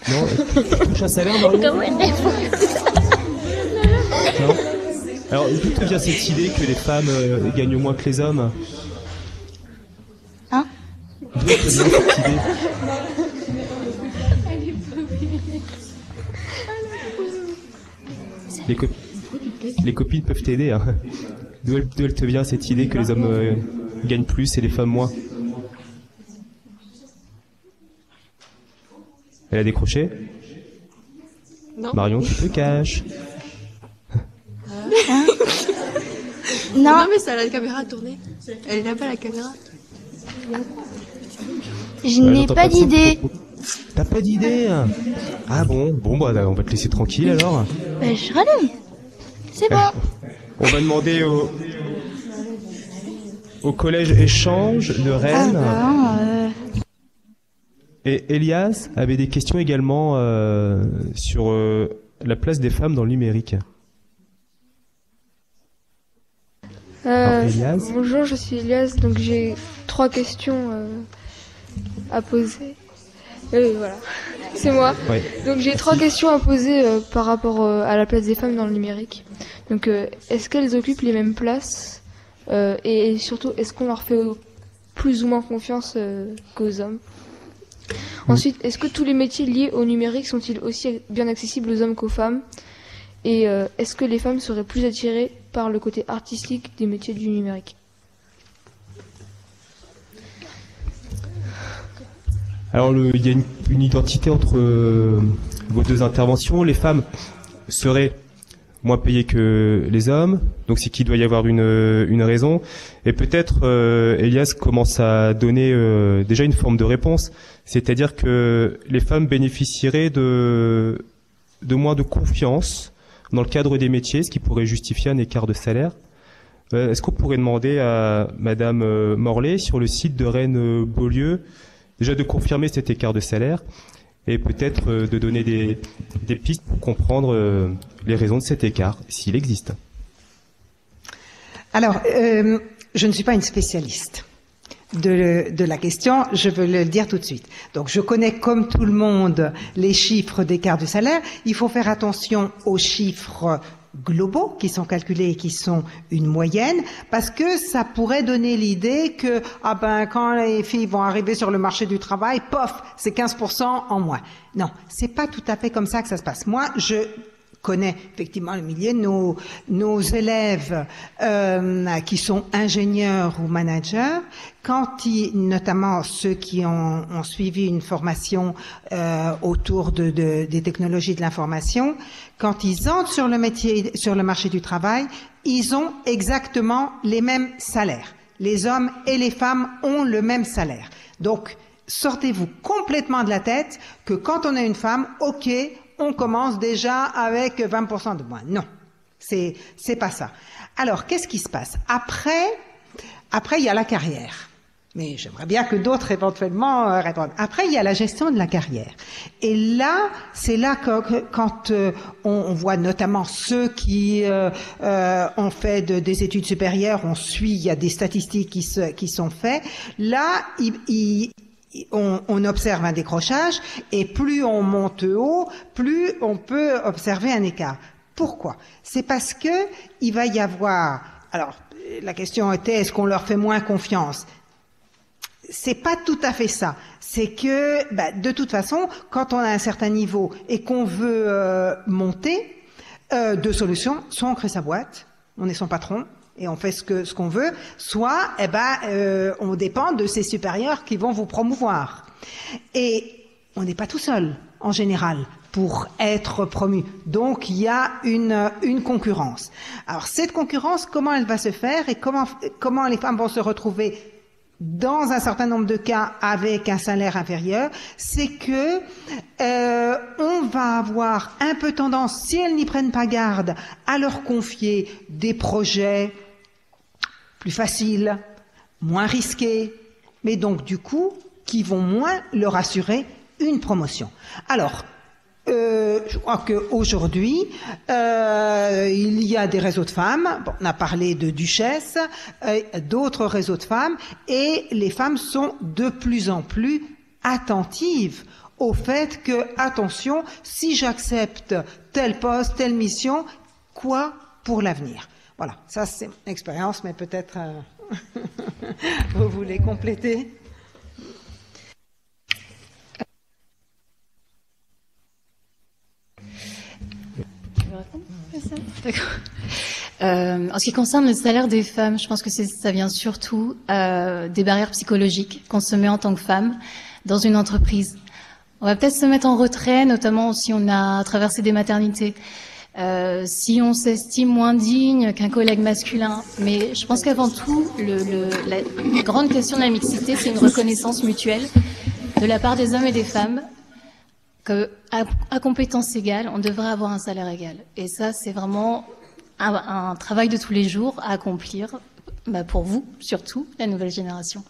Non, tu touches un salaire, Marion? Non. Alors, d'où te vient cette idée que les femmes gagnent moins que les hommes? Hein? D'où te vient cette idée? Les copines peuvent t'aider. Hein. D'où elle te vient cette idée que les hommes gagnent plus et les femmes moins? Elle a décroché? Non. Marion, tu te caches. Hein? Non, mais c'est à la caméra tournée. Elle n'a pas la caméra. Je n'ai pas d'idée. T'as pas d'idée? Ah bon, bah on va te laisser tranquille alors. Bah je rallume. C'est bon. On va demander au collège Échange de Rennes. Et Elias avait des questions également sur la place des femmes dans le numérique. Elias. Bonjour, je suis Elias, donc j'ai 3 questions à poser. Voilà, c'est moi. Ouais. Donc j'ai 3 questions à poser par rapport à la place des femmes dans le numérique. Donc est-ce qu'elles occupent les mêmes places et surtout est-ce qu'on leur fait plus ou moins confiance qu'aux hommes? Ensuite, est-ce que tous les métiers liés au numérique sont-ils aussi bien accessibles aux hommes qu'aux femmes? Et est-ce que les femmes seraient plus attirées par le côté artistique des métiers du numérique? Alors, il y a une identité entre vos deux interventions. Les femmes seraient moins payées que les hommes, donc c'est qu'il doit y avoir une raison. Et peut-être, Elias commence à donner déjà une forme de réponse, c'est-à-dire que les femmes bénéficieraient de moins de confiance dans le cadre des métiers, ce qui pourrait justifier un écart de salaire. Est-ce qu'on pourrait demander à Madame Morlet, sur le site de Rennes-Beaulieu, déjà de confirmer cet écart de salaire et peut-être de donner des pistes pour comprendre les raisons de cet écart, s'il existe? Alors, je ne suis pas une spécialiste de la question, je veux le dire tout de suite. Donc, je connais comme tout le monde les chiffres d'écart de salaire. Il faut faire attention aux chiffres globaux qui sont calculés et qui sont une moyenne, parce que ça pourrait donner l'idée que quand les filles vont arriver sur le marché du travail, pof, c'est 15% en moins. Non, c'est pas tout à fait comme ça que ça se passe. Moi, je connais effectivement le milieu, nos élèves qui sont ingénieurs ou managers, notamment ceux qui ont suivi une formation autour des technologies de l'information, quand ils entrent sur le marché du travail, ils ont exactement les mêmes salaires. Les hommes et les femmes ont le même salaire. Donc, sortez-vous complètement de la tête que quand on est une femme, ok, on commence déjà avec 20% de moins. Non, c'est pas ça. Alors, qu'est-ce qui se passe? Après, il y a la carrière. Mais j'aimerais bien que d'autres éventuellement répondent. Après, il y a la gestion de la carrière. Et là, c'est là que quand on voit notamment ceux qui ont fait des études supérieures, il y a des statistiques qui sont faites. Là, on observe un décrochage, et plus on monte haut, plus on peut observer un écart. Pourquoi? C'est parce que il va y avoir... Alors, la question était, est-ce qu'on leur fait moins confiance? C'est pas tout à fait ça. C'est que, de toute façon, quand on a un certain niveau et qu'on veut monter, deux solutions, soit on crée sa boîte, on est son patron, et on fait ce qu'on veut, soit on dépend de ses supérieurs qui vont vous promouvoir. Et on n'est pas tout seul en général pour être promu. Donc il y a une concurrence. Alors cette concurrence, comment elle va se faire et comment les femmes vont se retrouver dans un certain nombre de cas avec un salaire inférieur, c'est que on va avoir un peu tendance, si elles n'y prennent pas garde, à leur confier des projets plus faciles, moins risqués, mais donc du coup qui vont moins leur assurer une promotion. Alors, je crois qu'aujourd'hui, il y a des réseaux de femmes. Bon, on a parlé de Duchesse, d'autres réseaux de femmes, et les femmes sont de plus en plus attentives au fait que, attention, si j'accepte tel poste, telle mission, quoi pour l'avenir? Voilà, ça c'est mon expérience, mais peut-être vous voulez compléter? En ce qui concerne le salaire des femmes, je pense que ça vient surtout des barrières psychologiques qu'on se met en tant que femme dans une entreprise. On va peut-être se mettre en retrait, notamment si on a traversé des maternités, si on s'estime moins digne qu'un collègue masculin. Mais je pense qu'avant tout, la grande question de la mixité, c'est une reconnaissance mutuelle de la part des hommes et des femmes qu'à compétences égales, on devrait avoir un salaire égal. Et ça, c'est vraiment un travail de tous les jours à accomplir, pour vous, surtout, la nouvelle génération.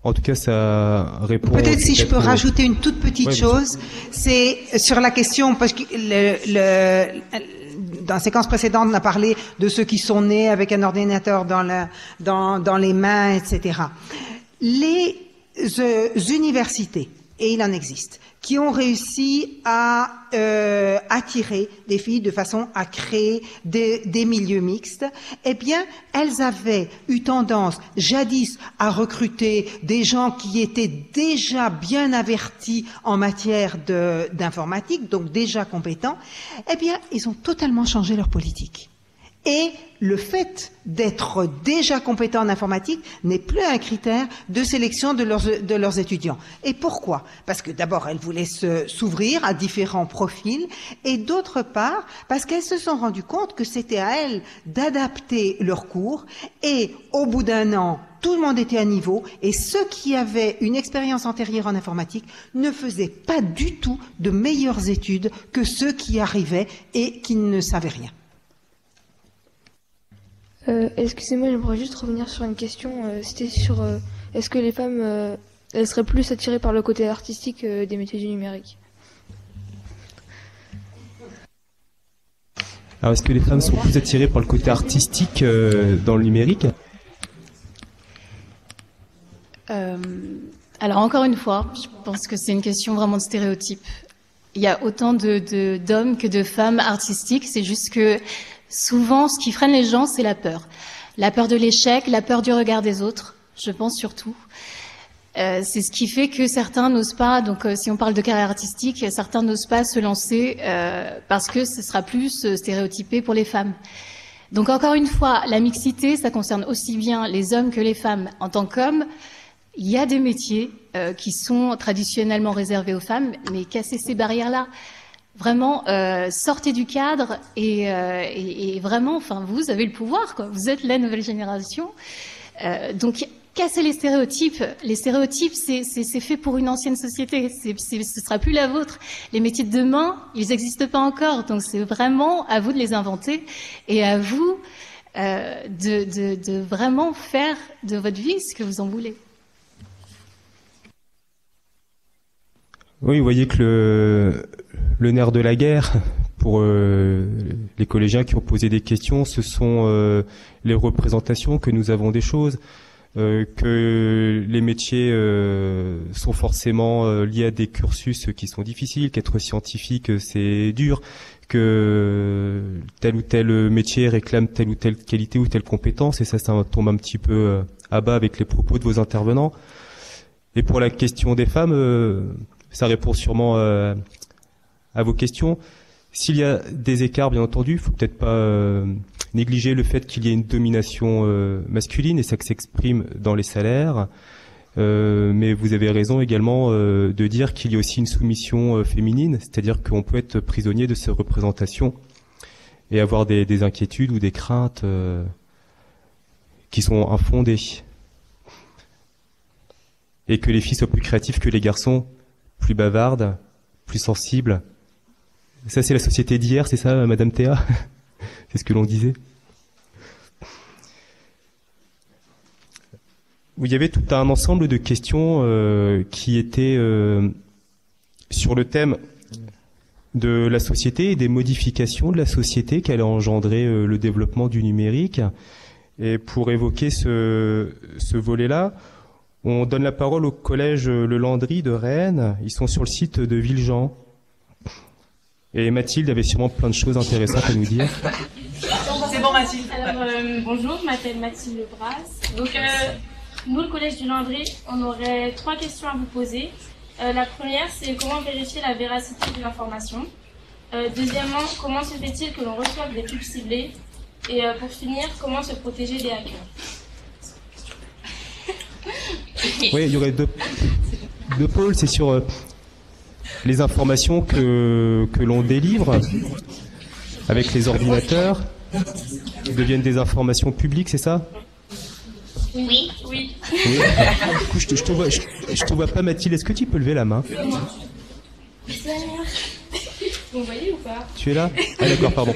En tout cas, ça répond... Peut-être si je peux rajouter une toute petite chose, c'est sur la question, parce que dans la séquence précédente, on a parlé de ceux qui sont nés avec un ordinateur dans les mains, etc. Les universités, et il en existe, qui ont réussi à attirer des filles de façon à créer des milieux mixtes, eh bien, elles avaient eu tendance jadis à recruter des gens qui étaient déjà bien avertis en matière d'informatique, donc déjà compétents. Eh bien, ils ont totalement changé leur politique. Et le fait d'être déjà compétent en informatique n'est plus un critère de sélection de leurs étudiants. Et pourquoi? Parce que d'abord, elles voulaient s'ouvrir à différents profils, et d'autre part, parce qu'elles se sont rendues compte que c'était à elles d'adapter leurs cours, et au bout d'un an, tout le monde était à niveau, et ceux qui avaient une expérience antérieure en informatique ne faisaient pas du tout de meilleures études que ceux qui arrivaient et qui ne savaient rien. Excusez-moi, j'aimerais juste revenir sur une question. C'était sur est-ce que les femmes elles seraient plus attirées par le côté artistique des métiers du numérique? Alors, est-ce que les femmes sont plus attirées par le côté artistique dans le numérique? Alors, encore une fois, je pense que c'est une question vraiment de stéréotype. Il y a autant d'hommes que de femmes artistiques. C'est juste que souvent, ce qui freine les gens, c'est la peur. La peur de l'échec, la peur du regard des autres, je pense surtout. C'est ce qui fait que certains n'osent pas, donc si on parle de carrière artistique, certains n'osent pas se lancer parce que ce sera plus stéréotypé pour les femmes. Donc encore une fois, la mixité, ça concerne aussi bien les hommes que les femmes. En tant qu'hommes, il y a des métiers qui sont traditionnellement réservés aux femmes, mais casser ces barrières-là. Vraiment, sortez du cadre et vraiment, enfin, vous avez le pouvoir, quoi. Vous êtes la nouvelle génération. Donc, cassez les stéréotypes. Les stéréotypes, c'est fait pour une ancienne société. Ce sera plus la vôtre. Les métiers de demain, ils n'existent pas encore. Donc, c'est vraiment à vous de les inventer et à vous de vraiment faire de votre vie ce que vous en voulez. Oui, vous voyez que le nerf de la guerre pour les collégiens qui ont posé des questions, ce sont les représentations que nous avons des choses, que les métiers sont forcément liés à des cursus qui sont difficiles, qu'être scientifique c'est dur, que tel ou tel métier réclame telle ou telle qualité ou telle compétence, et ça tombe un petit peu à bas avec les propos de vos intervenants. Et pour la question des femmes, ça répond sûrement à vos questions. S'il y a des écarts, bien entendu, il faut peut-être pas négliger le fait qu'il y ait une domination masculine et ça s'exprime dans les salaires. Mais vous avez raison également de dire qu'il y a aussi une soumission féminine, c'est-à-dire qu'on peut être prisonnier de ces représentations et avoir des inquiétudes ou des craintes qui sont infondées. Et que les filles soient plus créatives que les garçons, plus bavardes, plus sensibles. Ça, c'est la société d'hier, c'est ça, Madame Théa? C'est ce que l'on disait. Il y avait tout un ensemble de questions qui étaient sur le thème de la société et des modifications de la société qu'allait engendrer le développement du numérique. Et pour évoquer ce volet-là, on donne la parole au collège Le Landry de Rennes. Ils sont sur le site de Villejean. Et Mathilde avait sûrement plein de choses intéressantes à nous dire. C'est bon, Mathilde. Alors, bonjour, je m'appelle Mathilde Lebras. Donc, nous, le collège du Landry, on aurait 3 questions à vous poser. La première, c'est comment vérifier la véracité de l'information. Deuxièmement, comment se fait-il que l'on reçoive des pubs ciblées? Et pour finir, comment se protéger des hackers? Oui, il y aurait deux pôles, c'est sur les informations que l'on délivre avec les ordinateurs, qui deviennent des informations publiques, c'est ça? Oui. Oui. Du coup, je te vois pas, Mathilde, est-ce que tu peux lever la main? Vous me voyez ou pas? Tu es là? Ah d'accord, pardon.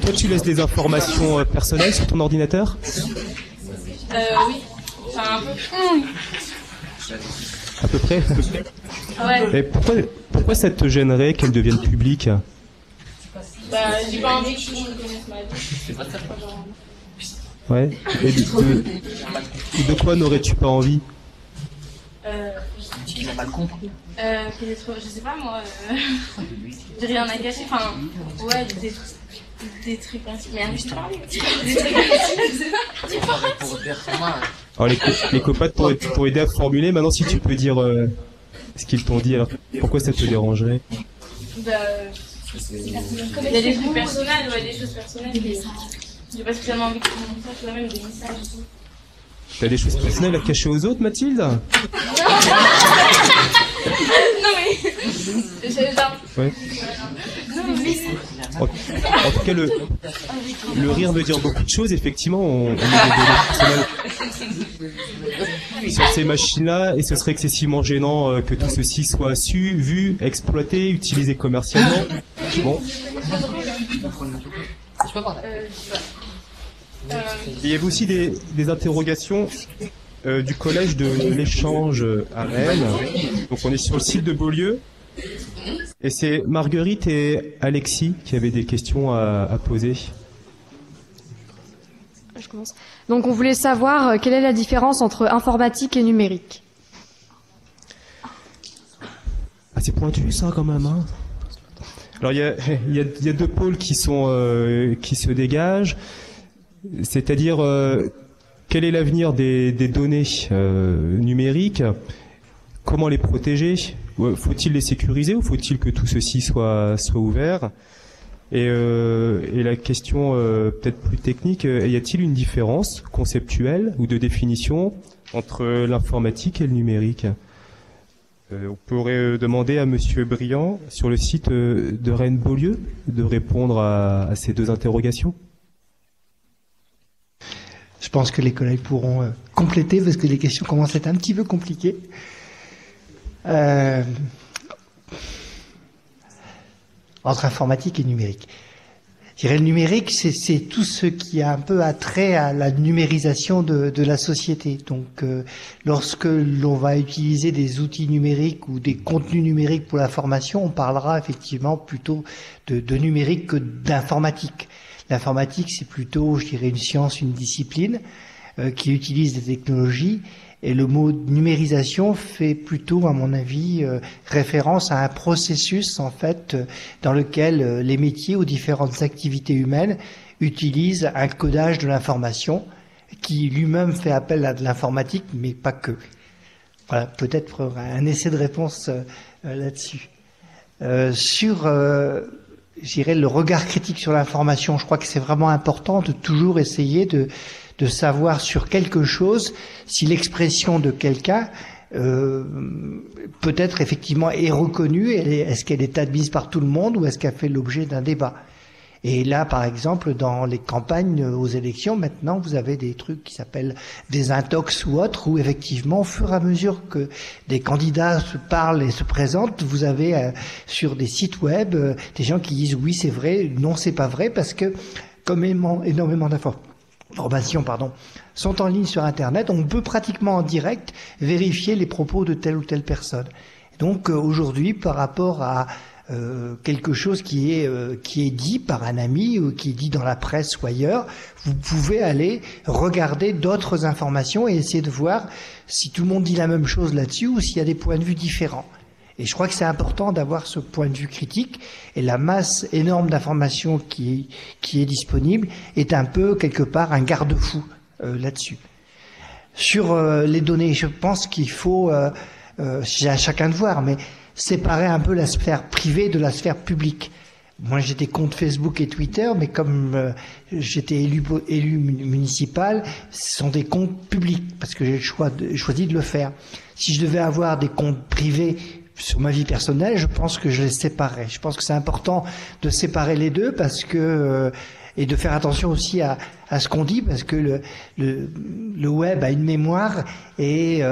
Toi, tu laisses des informations personnelles sur ton ordinateur? Oui. Enfin, un peu. À peu près? Ouais. Et pourquoi ça te gênerait qu'elles deviennent publiques? Bah, j'ai pas envie que tout le monde connaisse ma vie. Ouais. Et de quoi n'aurais-tu pas envie? Tu m'as mal compris. Je sais pas moi. J'ai rien à cacher. Enfin, ouais, des trucs ainsi. Mais je te parle. Des trucs ainsi. Alors les copains pour aider à formuler, maintenant si tu peux dire ce qu'ils t'ont dit, alors pourquoi ça te dérangerait? Bah, il y a des trucs personnels, ouais, des choses personnelles. J'ai pas spécialement envie que tout le monde sache, même des messages et tout. T'as des choses personnelles à cacher aux autres, Mathilde? Non mais... J'ai genre... Ouais. En tout cas, le rire veut dire beaucoup de choses. Effectivement, on met des données personnelles sur ces machines-là, et ce serait excessivement gênant que tout ceci soit su, vu, exploité, utilisé commercialement. Bon. Il y avait aussi des interrogations du collège de l'Échange à Rennes. Donc on est sur le site de Beaulieu. Et c'est Marguerite et Alexis qui avaient des questions à poser. Je commence. Donc on voulait savoir quelle est la différence entre informatique et numérique. Ah, c'est pointu ça quand même, hein. Alors il y a deux pôles qui se dégagent, c'est-à-dire quel est l'avenir des données numériques, comment les protéger, faut-il les sécuriser ou faut-il que tout ceci soit ouvert, et la question peut-être plus technique, y a-t-il une différence conceptuelle ou de définition entre l'informatique et le numérique? On pourrait demander à Monsieur Briand, sur le site de Rennes-Beaulieu, de répondre à ces deux interrogations. Je pense que les collègues pourront compléter, parce que les questions commencent à être un petit peu compliquées. Entre informatique et numérique. Je dirais le numérique, c'est tout ce qui a un peu attrait à la numérisation de la société. Donc, lorsque l'on va utiliser des outils numériques ou des contenus numériques pour la formation, on parlera effectivement plutôt de numérique que d'informatique. L'informatique, c'est plutôt, je dirais, une science, une discipline qui utilise des technologies. Et le mot numérisation fait plutôt, à mon avis, référence à un processus, en fait, dans lequel les métiers ou différentes activités humaines utilisent un codage de l'information qui lui-même fait appel à de l'informatique, mais pas que. Voilà, peut-être un essai de réponse là-dessus. Sur, je dirais, le regard critique sur l'information, je crois que c'est vraiment important de toujours essayer de savoir sur quelque chose si l'expression de quelqu'un peut-être effectivement est reconnue, est-ce qu'elle est admise par tout le monde ou est-ce qu'elle fait l'objet d'un débat. Et là, par exemple, dans les campagnes aux élections, maintenant, vous avez des trucs qui s'appellent des intox ou autres, où effectivement, au fur et à mesure que des candidats se parlent et se présentent, vous avez sur des sites web des gens qui disent oui, c'est vrai, non, c'est pas vrai, parce que comme énormément d'informations, sont en ligne sur Internet, on peut pratiquement en direct vérifier les propos de telle ou telle personne. Donc aujourd'hui, par rapport à quelque chose qui est dit par un ami ou qui est dit dans la presse ou ailleurs, vous pouvez aller regarder d'autres informations et essayer de voir si tout le monde dit la même chose là-dessus ou s'il y a des points de vue différents. Et je crois que c'est important d'avoir ce point de vue critique, et la masse énorme d'informations qui est disponible est un peu quelque part un garde-fou là-dessus. Sur les données, je pense qu'il faut, c'est à chacun de voir, mais séparer un peu la sphère privée de la sphère publique. Moi, j'ai des comptes Facebook et Twitter, mais comme j'étais élu municipal, ce sont des comptes publics, parce que j'ai choisi de le faire. Si je devais avoir des comptes privés sur ma vie personnelle, je pense que je les séparerais. Je pense que c'est important de séparer les deux, parce que et de faire attention aussi à ce qu'on dit, parce que le web a une mémoire, et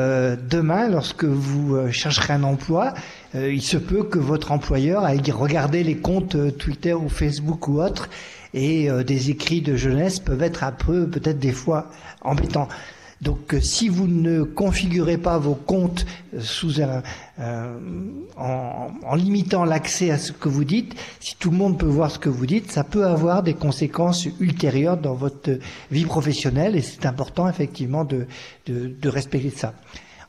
demain, lorsque vous chercherez un emploi, il se peut que votre employeur aille regarder les comptes Twitter ou Facebook ou autres, et des écrits de jeunesse peuvent être un peu, peut-être des fois, embêtants. Donc, si vous ne configurez pas vos comptes sous en limitant l'accès à ce que vous dites, si tout le monde peut voir ce que vous dites, ça peut avoir des conséquences ultérieures dans votre vie professionnelle, et c'est important effectivement de respecter ça.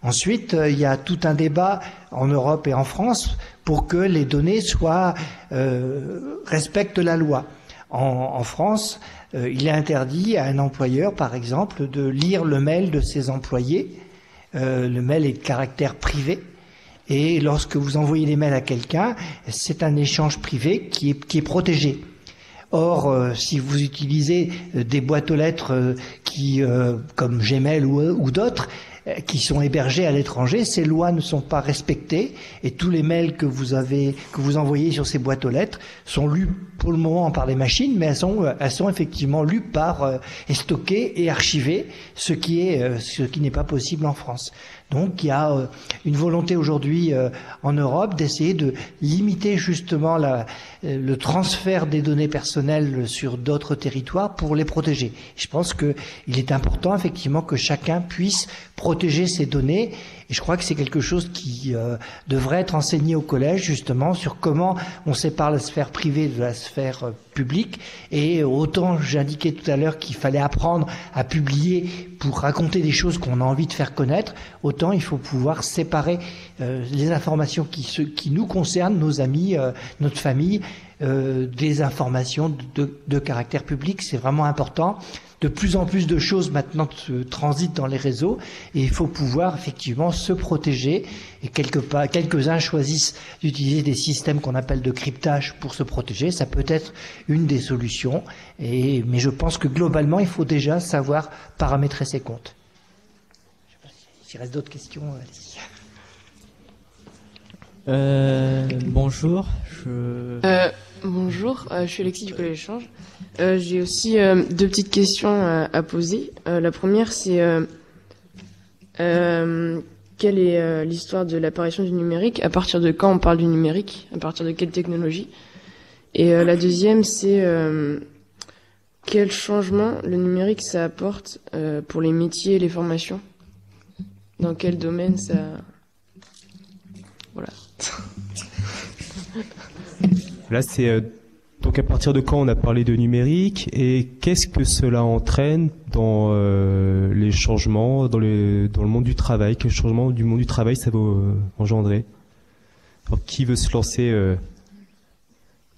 Ensuite, il y a tout un débat en Europe et en France pour que les données respectent la loi. En France, il est interdit à un employeur, par exemple, de lire le mail de ses employés. Le mail est de caractère privé. Et lorsque vous envoyez des mails à quelqu'un, c'est un échange privé qui est protégé. Or, si vous utilisez des boîtes aux lettres comme Gmail ou d'autres, qui sont hébergés à l'étranger, ces lois ne sont pas respectées, et tous les mails que vous envoyez sur ces boîtes aux lettres sont lus pour le moment par les machines, mais elles sont effectivement lues et stockées et archivées, ce qui n'est pas possible en France. Donc il y a une volonté aujourd'hui en Europe d'essayer de limiter justement le transfert des données personnelles sur d'autres territoires pour les protéger. Je pense qu'il est important effectivement que chacun puisse protéger ses données, et je crois que c'est quelque chose qui devrait être enseigné au collège justement sur comment on sépare la sphère privée de la sphère publique. Et autant j'indiquais tout à l'heure qu'il fallait apprendre à publier pour raconter des choses qu'on a envie de faire connaître, autant il faut pouvoir séparer les informations qui nous concernent, nos amis, notre famille, des informations de caractère public. C'est vraiment important. De plus en plus de choses maintenant transitent dans les réseaux, et il faut pouvoir effectivement se protéger, et quelques-uns choisissent d'utiliser des systèmes qu'on appelle de cryptage pour se protéger. Ça peut être une des solutions, mais je pense que globalement il faut déjà savoir paramétrer ses comptes. Je sais pas s'il reste d'autres questions. Bonjour. Bonjour, je suis Alexis du Collège Change. J'ai aussi deux petites questions à poser. La première, c'est quelle est l'histoire de l'apparition du numérique? À partir de quand on parle du numérique? À partir de quelle technologie? Et la deuxième, c'est quel changement le numérique ça apporte pour les métiers et les formations? Dans quel domaine ça... Voilà. Là, c'est donc à partir de quand on a parlé de numérique, et qu'est-ce que cela entraîne dans les changements dans le monde du travail? Quel changement du monde du travail ça va engendrer? Alors, qui veut se lancer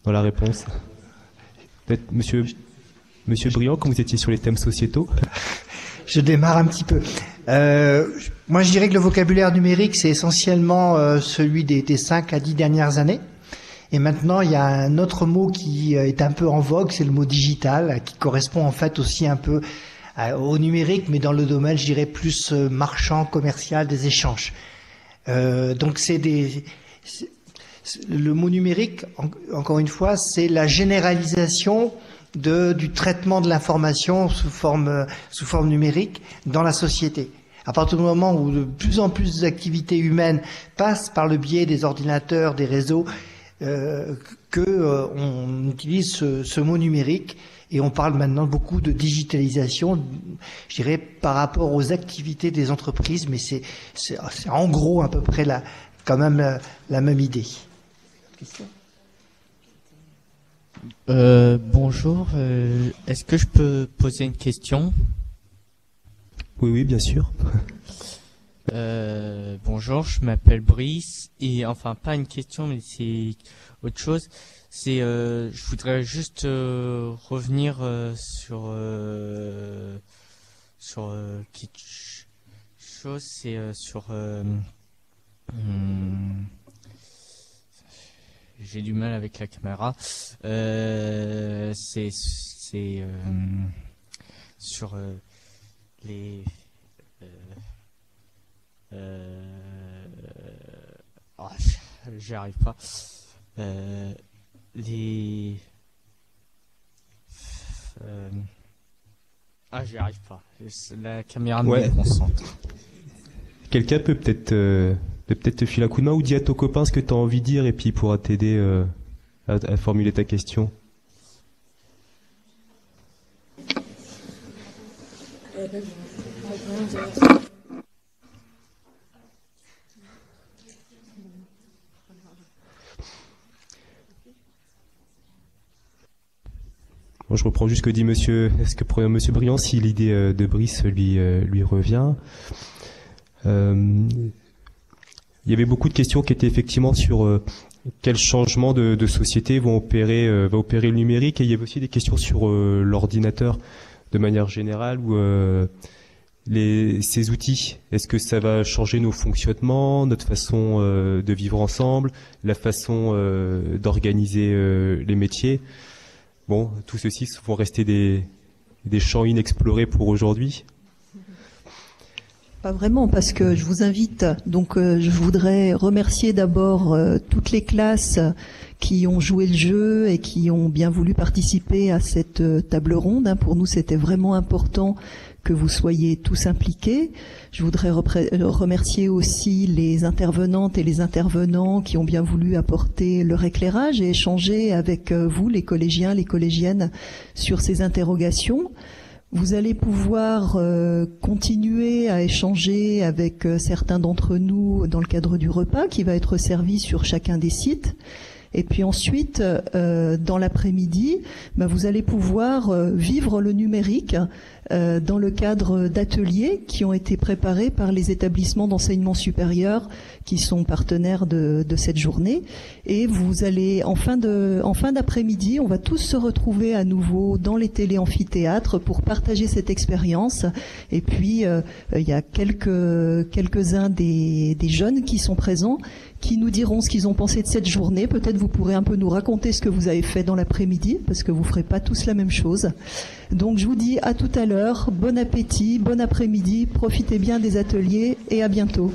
dans la réponse? Peut-être Monsieur Briand, quand vous étiez sur les thèmes sociétaux. Je démarre un petit peu. Moi, je dirais que le vocabulaire numérique, c'est essentiellement celui des 5 à 10 dernières années. Et maintenant, il y a un autre mot qui est un peu en vogue, c'est le mot digital, qui correspond en fait aussi un peu au numérique, mais dans le domaine, je dirais, plus marchand, commercial, des échanges. Donc, le mot numérique, encore une fois, c'est la généralisation du traitement de l'information sous forme numérique dans la société. À partir du moment où de plus en plus d'activités humaines passent par le biais des ordinateurs, des réseaux, on utilise ce mot numérique et on parle maintenant beaucoup de digitalisation, je dirais, par rapport aux activités des entreprises, mais c'est en gros à peu près quand même la même idée. Bonjour, est-ce que je peux poser une question? Oui, bien sûr. Bonjour, je m'appelle Brice et enfin pas une question mais c'est autre chose. Je voudrais juste revenir sur quelque chose, c'est sur j'ai du mal avec la caméra. C'est sur les j'y arrive pas. J'y arrive pas. La caméra me déconcentre. Quelqu'un peut peut-être te filer un coup de main ou dis à ton copain ce que tu as envie de dire et puis il pourra t'aider à formuler ta question. Bon, je reprends juste ce que dit monsieur Briand, si l'idée de Brice lui revient. Il y avait beaucoup de questions qui étaient effectivement sur quel changement de société va opérer le numérique, et il y avait aussi des questions sur l'ordinateur de manière générale, ou ces outils, est-ce que ça va changer nos fonctionnements, notre façon de vivre ensemble, la façon d'organiser les métiers. Bon, tout ceci vont rester des champs inexplorés pour aujourd'hui. Pas vraiment, parce que je vous invite, donc je voudrais remercier d'abord toutes les classes qui ont joué le jeu et qui ont bien voulu participer à cette table ronde. Pour nous, c'était vraiment important que vous soyez tous impliqués. Je voudrais remercier aussi les intervenantes et les intervenants qui ont bien voulu apporter leur éclairage et échanger avec vous, les collégiens, les collégiennes, sur ces interrogations. Vous allez pouvoir continuer à échanger avec certains d'entre nous dans le cadre du repas qui va être servi sur chacun des sites. Et puis ensuite, dans l'après-midi, vous allez pouvoir vivre le numérique dans le cadre d'ateliers qui ont été préparés par les établissements d'enseignement supérieur qui sont partenaires de cette journée. Et vous allez, en fin d'après-midi, on va tous se retrouver à nouveau dans les téléamphithéâtres pour partager cette expérience. Et puis, il y a quelques-uns des jeunes qui sont présents qui nous diront ce qu'ils ont pensé de cette journée. Peut-être vous pourrez un peu nous raconter ce que vous avez fait dans l'après-midi, parce que vous ferez pas tous la même chose. Donc je vous dis à tout à l'heure, bon appétit, bon après-midi, profitez bien des ateliers et à bientôt.